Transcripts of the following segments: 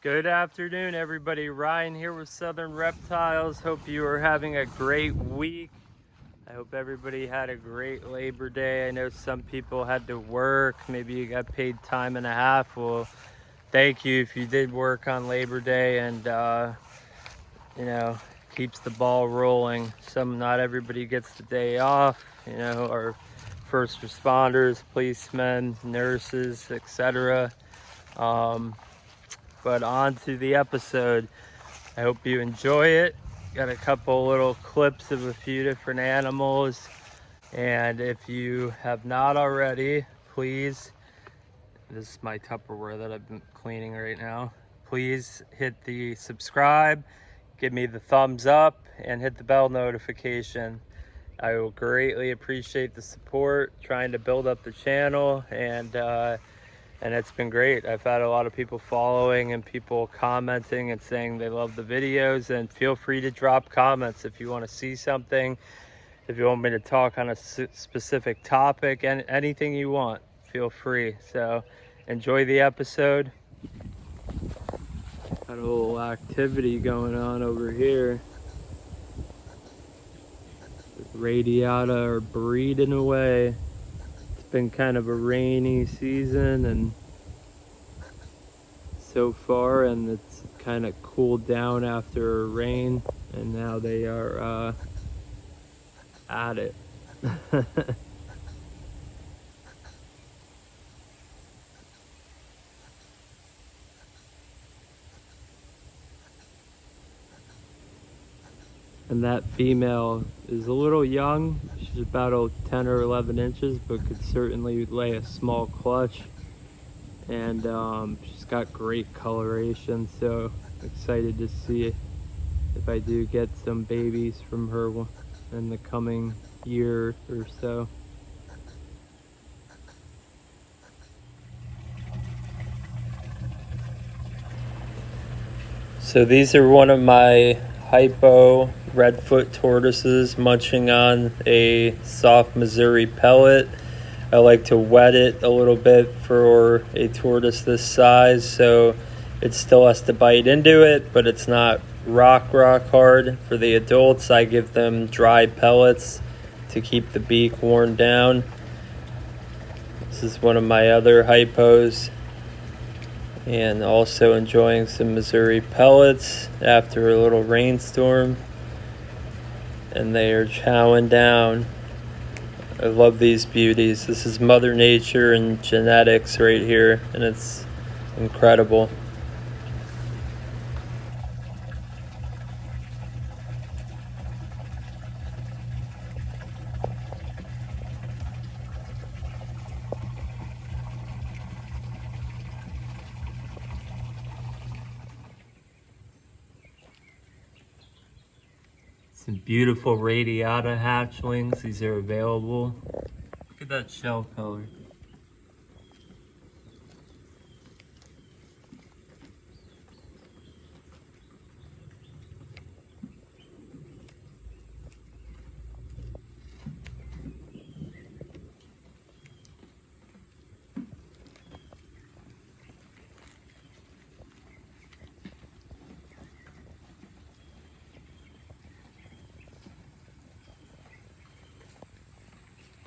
Good afternoon, everybody. Ryan here with Southern Reptiles. Hope you are having a great week. I hope everybody had a great Labor Day. I know some people had to work. Maybe you got paid time and a half. Well, thank you if you did work on Labor Day, and keeps the ball rolling. Not everybody gets the day off. Our first responders, policemen, nurses, etc. But on to the episode. I hope you enjoy it. Got a couple little clips of a few different animals. And if you have not already, please, this is my Tupperware that I've been cleaning right now. Please hit the subscribe, give me the thumbs up, and hit the bell notification. I will greatly appreciate the support, trying to build up the channel, and it's been great. I've had a lot of people following and people commenting and saying they love the videos, and feel free to drop comments if you want to see something, if you want me to talk on a specific topic, and anything you want, feel free. So enjoy the episode. Got a little activity going on over here. Radiata are breeding away. It's been kind of a rainy season and so far, and it's kind of cooled down after rain, and now they are at it. And that female is a little young. She's about 10 or 11 inches, but could certainly lay a small clutch. And she's got great coloration, so excited to see if I do get some babies from her in the coming year or so. So these are one of my hypo redfoot tortoises munching on a soft Missouri pellet. I like to wet it a little bit for a tortoise this size, so it still has to bite into it, but it's not rock hard. For the adults, I give them dry pellets to keep the beak worn down. This is one of my other hypos, and also enjoying some Missouri pellets after a little rainstorm, and they are chowing down. I love these beauties. This is Mother Nature and genetics right here, and it's incredible. Some beautiful Radiata hatchlings. These are available. Look at that shell color.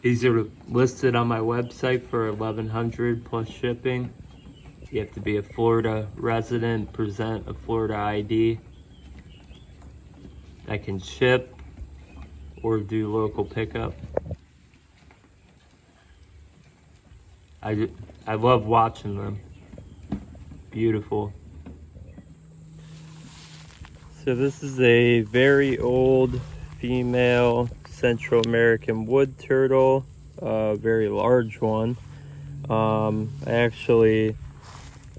These are listed on my website for $1,100 plus shipping. You have to be a Florida resident, present a Florida ID. I can ship or do local pickup. I love watching them. Beautiful. So this is a very old female Central American wood turtle, a very large one. I actually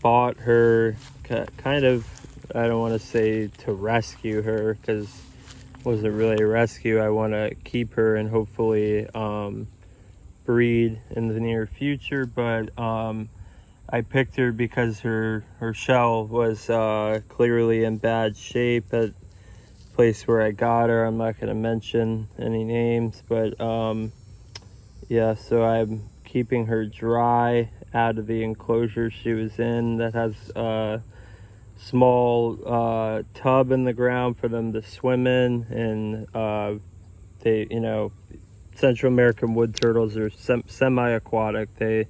bought her kind of, I don't want to say to rescue her, because it wasn't really a rescue. I want to keep her and hopefully breed in the near future, but I picked her because her shell was clearly in bad shape at place where I got her. I'm not going to mention any names, but yeah, so I'm keeping her dry out of the enclosure she was in that has small tub in the ground for them to swim in, and they, you know, Central American wood turtles are semi-aquatic. They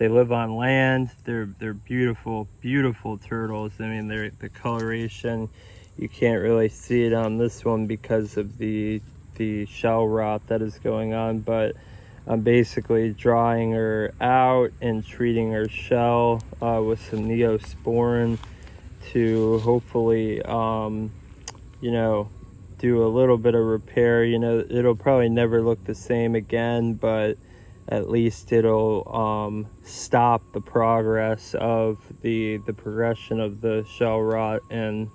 live on land. They're beautiful, beautiful turtles. I mean, the coloration, you can't really see it on this one because of the shell rot that is going on, but I'm basically drying her out and treating her shell with some Neosporin to hopefully, you know, do a little bit of repair. You know, it'll probably never look the same again, but at least it'll stop the progress of the progression of the shell rot, and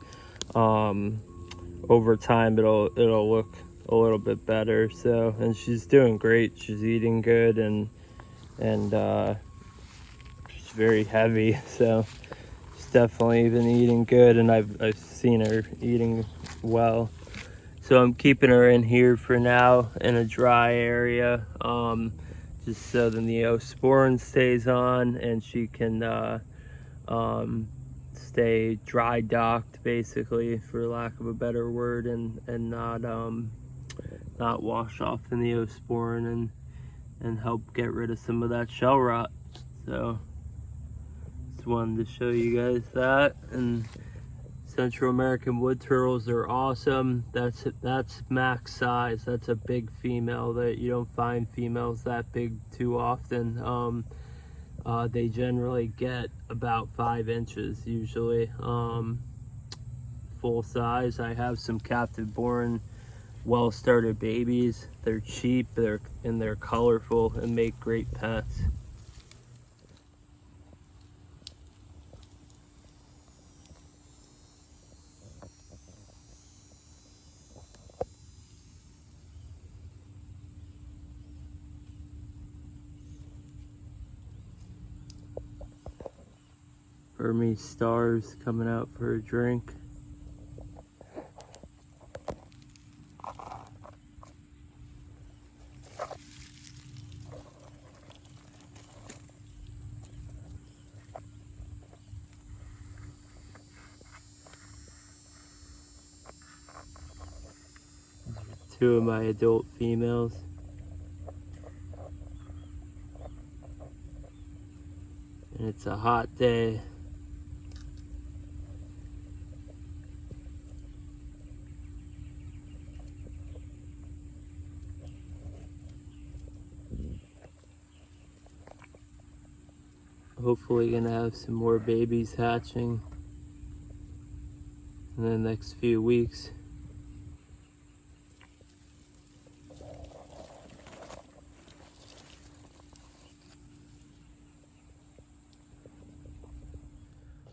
over time it'll look a little bit better. So, and she's doing great. She's eating good, and she's very heavy, so she's definitely been eating good, and I've seen her eating well. So I'm keeping her in here for now in a dry area, just so the Neosporin stays on and she can stay dry docked, basically, for lack of a better word, and not wash off the Neosporin and help get rid of some of that shell rot. So just wanted to show you guys that. And Central American wood turtles are awesome. That's max size. That's a big female. That you don't find females that big too often. They generally get about 5 inches usually, full size. I have some captive born, well started babies. They're cheap, they're colorful, and make great pets. Burmese stars coming out for a drink. Two of my adult females. And it's a hot day. Hopefully gonna have some more babies hatching in the next few weeks.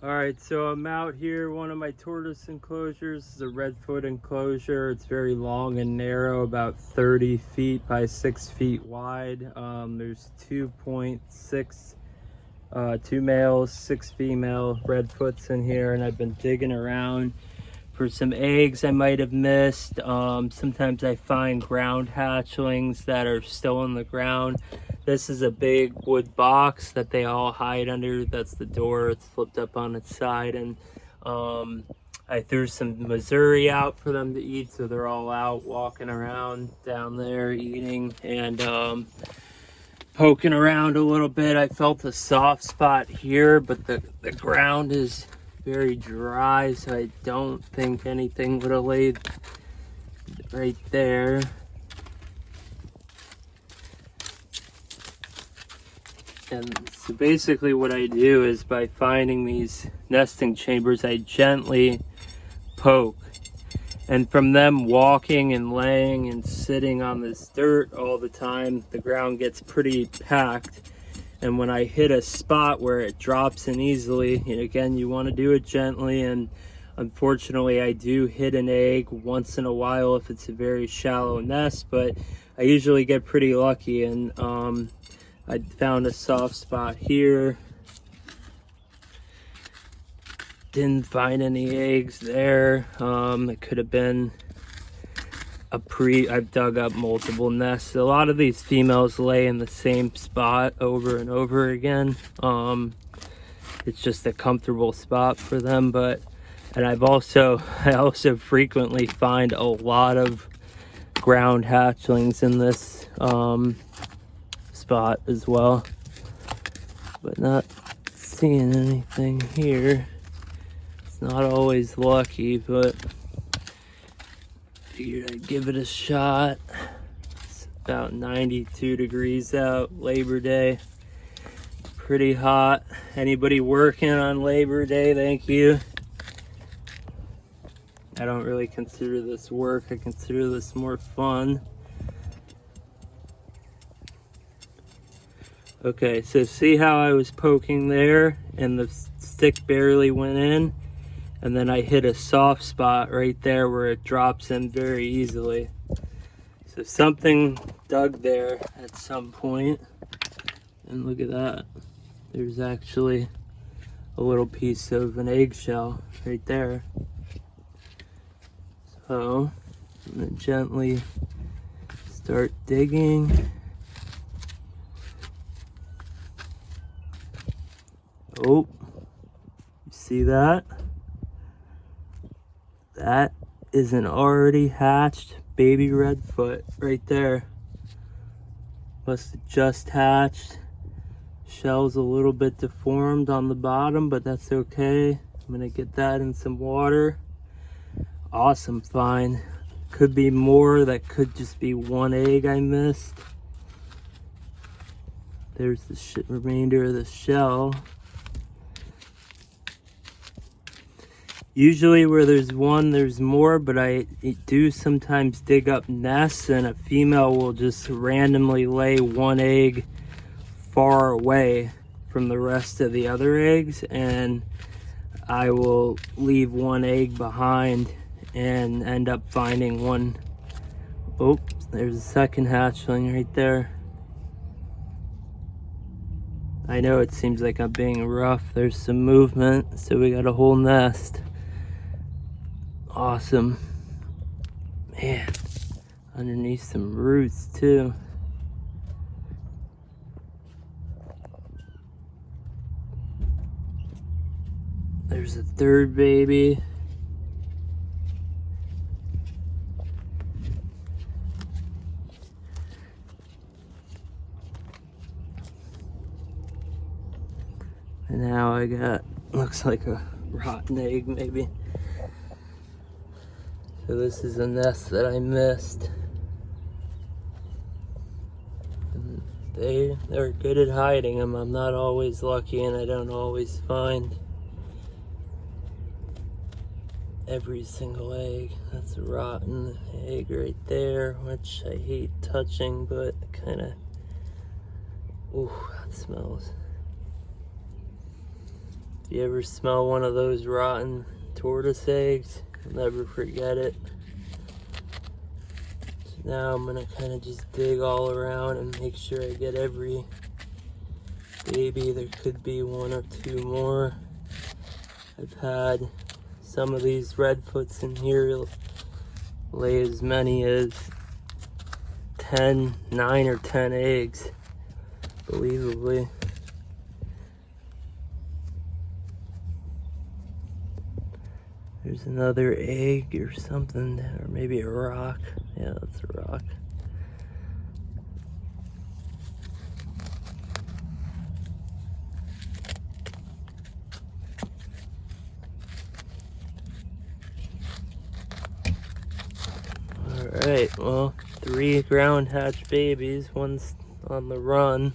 Alright, so I'm out here, one of my tortoise enclosures is a redfoot enclosure. It's very long and narrow, about 30 feet by 6 feet wide. There's 2.6 2 males, 6 female redfoots in here, and I've been digging around for some eggs I might have missed. Sometimes I find ground hatchlings that are still in the ground. This is a big wood box that they all hide under. That's the door. It's flipped up on its side, and I threw some Missouri out for them to eat, so they're all out walking around down there eating and poking around a little bit. I felt a soft spot here, but the ground is very dry, so I don't think anything would have laid right there. And so basically what I do is, by finding these nesting chambers, I gently poke. And from them walking and laying and sitting on this dirt all the time, the ground gets pretty packed. And when I hit a spot where it drops in easily, and again, you want to do it gently, and unfortunately I do hit an egg once in a while if it's a very shallow nest, but I usually get pretty lucky, and I found a soft spot here. Didn't find any eggs there. It could have been I've dug up multiple nests. A lot of these females lay in the same spot over and over again. It's just a comfortable spot for them, but And I also frequently find a lot of ground hatchlings in this spot as well, but not seeing anything here. It's not always lucky, but figured I'd give it a shot. It's about 92 degrees out, Labor Day. Pretty hot. Anybody working on Labor Day, thank you. I don't really consider this work, I consider this more fun. Okay, so see how I was poking there and the stick barely went in, and then I hit a soft spot right there where it drops in very easily. So something dug there at some point, and look at that. There's actually a little piece of an eggshell right there. So I'm gonna gently start digging. Oh, you see that? That is an already hatched baby redfoot right there. Must have just hatched. Shell's a little bit deformed on the bottom, but that's okay. I'm gonna get that in some water. Awesome find. Could be more, that could just be one egg I missed. There's the remainder of the shell. Usually where there's one, there's more, but I do sometimes dig up nests, and a female will just randomly lay one egg far away from the rest of the other eggs, and I will leave one egg behind and end up finding one. Oh, there's a second hatchling right there. I know it seems like I'm being rough. There's some movement, so we got a whole nest. Awesome. Man, underneath some roots too. There's a third baby. And now I got, looks like a rotten egg maybe. So this is a nest that I missed. And they're good at hiding them. I'm not always lucky, and I don't always find every single egg. That's a rotten egg right there, which I hate touching, but kind of, ooh, that smells. If you ever smell one of those rotten tortoise eggs, you'll never forget it. So now I'm gonna kind of just dig all around and make sure I get every baby. There could be one or two more. I've had some of these redfoots in here lay as many as 9 or 10 eggs, believably. There's another egg or something, or maybe a rock. Yeah, that's a rock. Alright, well, 3 ground hatch babies, one's on the run.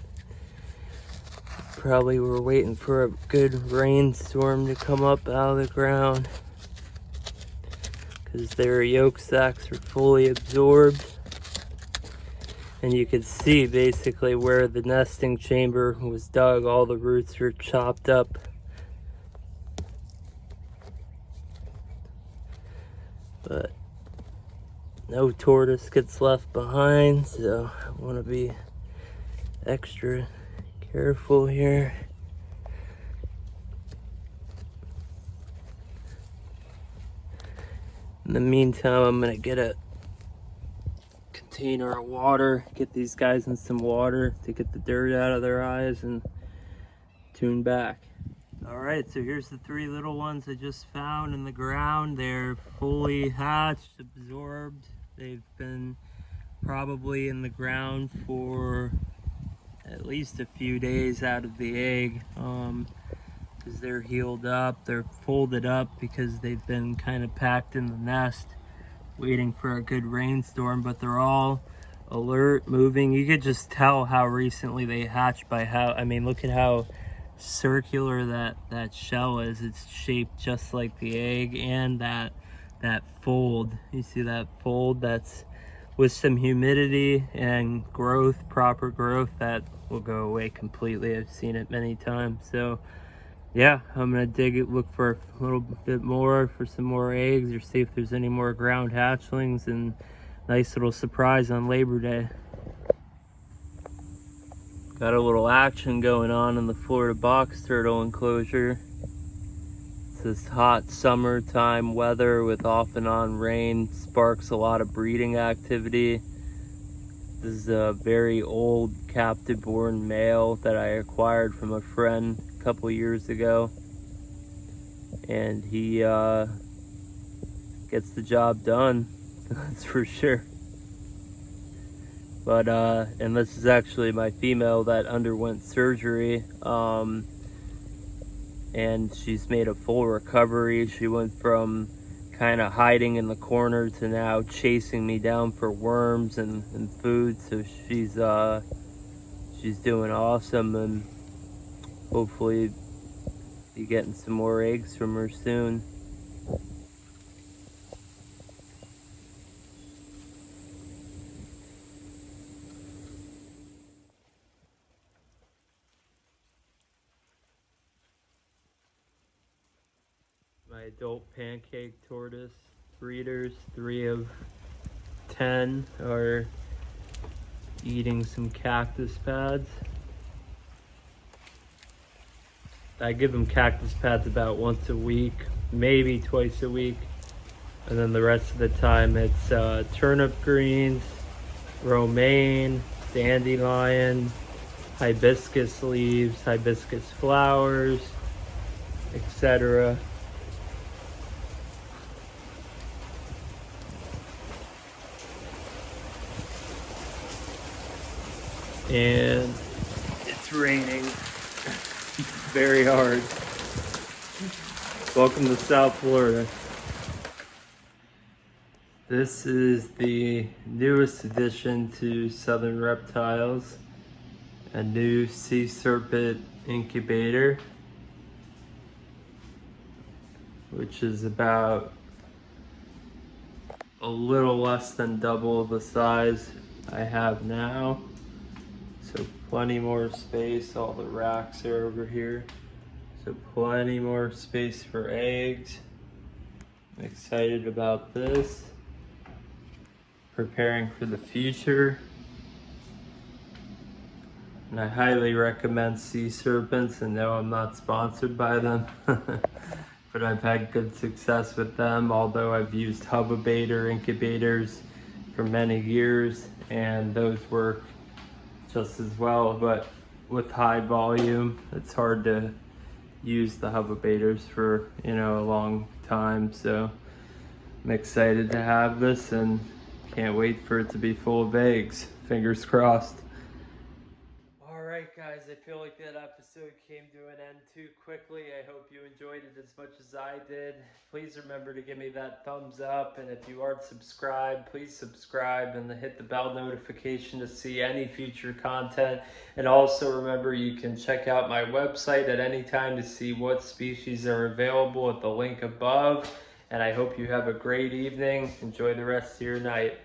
Probably we're waiting for a good rainstorm to come up out of the ground, because their yolk sacs are fully absorbed. And you can see basically where the nesting chamber was dug, all the roots were chopped up. But no tortoise gets left behind, so I want to be extra careful here. In the meantime, I'm gonna get a container of water, get these guys in some water to get the dirt out of their eyes and tune back. All right, so here's the 3 little ones I just found in the ground. They're fully hatched, absorbed. They've been probably in the ground for at least a few days out of the egg, because they're healed up. They're folded up because they've been kind of packed in the nest waiting for a good rainstorm, but they're all alert, moving. You could just tell how recently they hatched by how, I mean, look at how circular that shell is. It's shaped just like the egg, and that fold, you see that fold? That's with some humidity and growth, proper growth, that will go away completely. I've seen it many times. So yeah, I'm gonna dig it, look for a little bit more, for some more eggs, or see if there's any more ground hatchlings, and nice little surprise on Labor Day. Got a little action going on in the Florida box turtle enclosure. It's this hot summertime weather with off and on rain sparks a lot of breeding activity. This is a very old captive born male that I acquired from a friend a couple years ago, and he gets the job done, that's for sure. But and this is actually my female that underwent surgery, and she's made a full recovery. She went from kind of hiding in the corner to now chasing me down for worms and food. So she's doing awesome, and hopefully be getting some more eggs from her soon. My adult pancake tortoise breeders, 3 of 10, are eating some cactus pads. I give them cactus pads about once a week, maybe twice a week, and then the rest of the time it's turnip greens, romaine, dandelion, hibiscus leaves, hibiscus flowers, etc. And it's raining very hard. Welcome to South Florida. This is the newest addition to Southern Reptiles, a new sea serpent incubator, which is about a little less than double the size I have now. So plenty more space. All the racks are over here. So plenty more space for eggs. I'm excited about this. Preparing for the future. And I highly recommend sea serpents, and no, I'm not sponsored by them. But I've had good success with them, although I've used Hubabator incubators for many years, and those work just as well. But with high volume, it's hard to use the Hubabators for, you know, a long time. So I'm excited to have this and can't wait for it to be full of eggs. Fingers crossed. Alright guys, I feel like that episode came to an end too quickly. I hope you enjoyed it as much as I did. Please remember to give me that thumbs up, and if you aren't subscribed, please subscribe and hit the bell notification to see any future content. And also remember, you can check out my website at any time to see what species are available at the link above. And I hope you have a great evening. Enjoy the rest of your night.